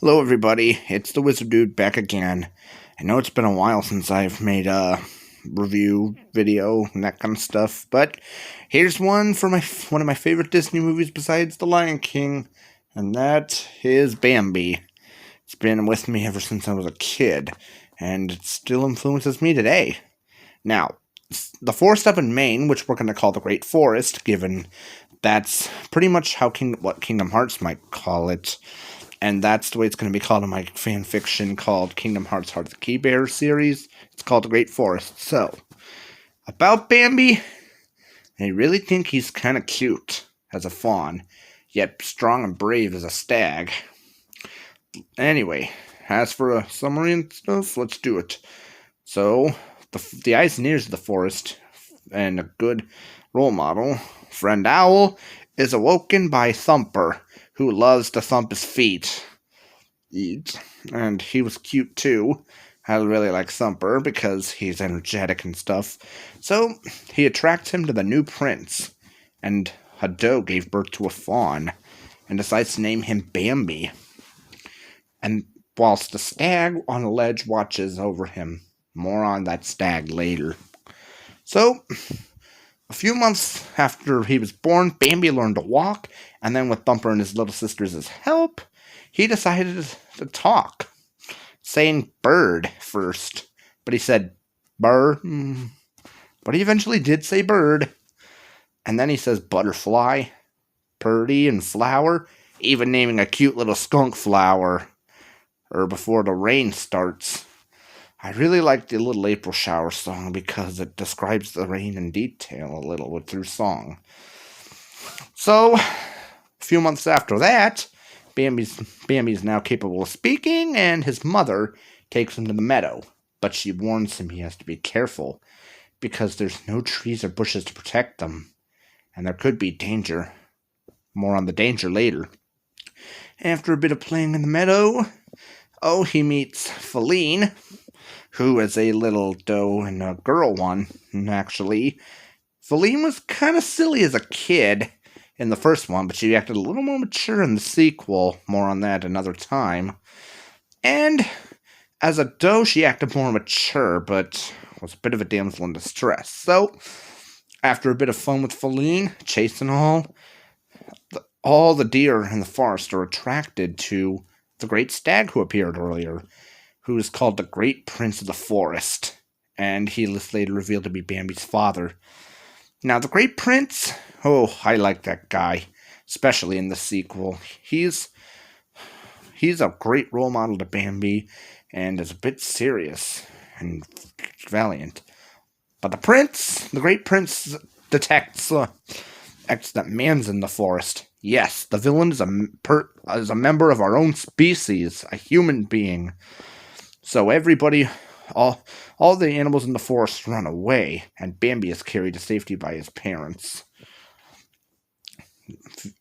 Hello, everybody. It's the Wizard Dude back again. I know it's been a while since I've made a review video and that kind of stuff, but here's one for one of my favorite Disney movies besides The Lion King, and that is Bambi. It's been with me ever since I was a kid, and it still influences me today. Now, the forest up in Maine, which we're going to call the Great Forest, given that's pretty much what Kingdom Hearts might call it. And that's the way it's going to be called in my fan fiction called Kingdom Hearts Heart of the Key Bear series. It's called The Great Forest. So, about Bambi, I really think he's kind of cute as a fawn, yet strong and brave as a stag. Anyway, as for a summary and stuff, let's do it. So, the eyes and ears of the forest, and a good role model, Friend Owl, is awoken by Thumper, who loves to thump his feet. And he was cute too. I really like Thumper because he's energetic and stuff. So he attracts him to the new prince. And a doe gave birth to a fawn and decides to name him Bambi. And whilst the stag on a ledge watches over him. More on that stag later. So, a few months after he was born, Bambi learned to walk, and then with Thumper and his little sisters' help, he decided to talk, saying bird first, but he said burr, but he eventually did say bird, and then he says butterfly, purdy, and flower, even naming a cute little skunk flower, or before the rain starts. I really like the Little April Shower song because it describes the rain in detail a little through song. So, a few months after that, Bambi's now capable of speaking, and his mother takes him to the meadow. But she warns him he has to be careful, because there's no trees or bushes to protect them, and there could be danger. More on the danger later. After a bit of playing in the meadow, he meets Feline, who is a little doe and a girl one, actually. Feline was kind of silly as a kid in the first one, but she acted a little more mature in the sequel. More on that another time. And as a doe, she acted more mature, but was a bit of a damsel in distress. So, after a bit of fun with Feline, chasing all the deer in the forest are attracted to the great stag who appeared earlier, who is called the Great Prince of the Forest, and he is later revealed to be Bambi's father. Now, the Great Prince, I like that guy, especially in the sequel. He's a great role model to Bambi, and is a bit serious and valiant. But the Great Prince detects that man's in the forest. Yes, the villain is a member of our own species, a human being. So everybody, all the animals in the forest run away, and Bambi is carried to safety by his parents.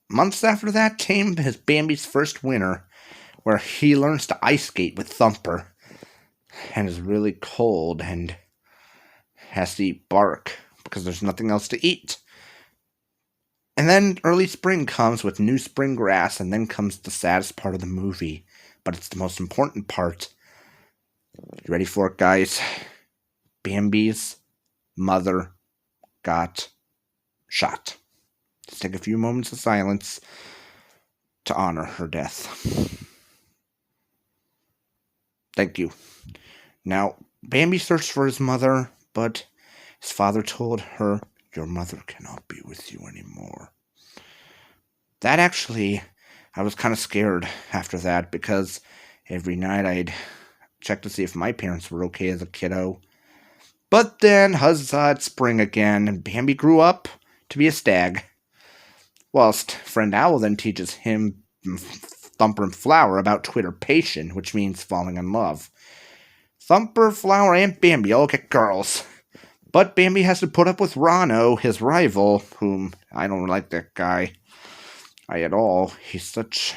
Months after that came Bambi's first winter, where he learns to ice skate with Thumper, and is really cold and has to eat bark because there's nothing else to eat. And then early spring comes with new spring grass, and then comes the saddest part of the movie, but it's the most important part. You ready for it, guys? Bambi's mother got shot. Let's take a few moments of silence to honor her death. Thank you. Now, Bambi searched for his mother, but his father told her, "Your mother cannot be with you anymore." That actually, I was kind of scared after that, because every night I'd check to see if my parents were okay as a kiddo. But then, huzzah, it's spring again, and Bambi grew up to be a stag. Whilst Friend Owl then teaches him, Thumper, and Flower about twitterpation, which means falling in love. Thumper, Flower, and Bambi all get girls. But Bambi has to put up with Rano, his rival, whom I don't like that guy at all. He's such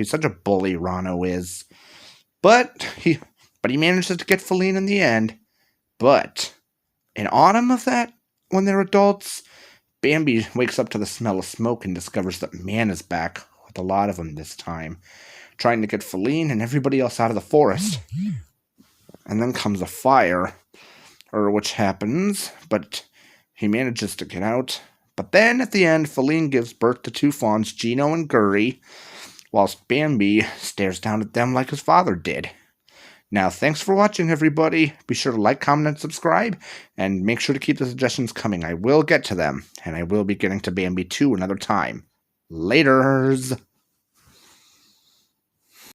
a bully, Rano is. But he manages to get Feline in the end. But in autumn of that, when they're adults, Bambi wakes up to the smell of smoke and discovers that man is back, with a lot of them this time. trying to get Feline and everybody else out of the forest. And then comes a fire, which happens, but he manages to get out. But then, at the end, Feline gives birth to 2 fawns, Gino and Gurry, whilst Bambi stares down at them like his father did. Now, thanks for watching, everybody. Be sure to like, comment, and subscribe, and make sure to keep the suggestions coming. I will get to them, and I will be getting to Bambi 2 another time. Laters!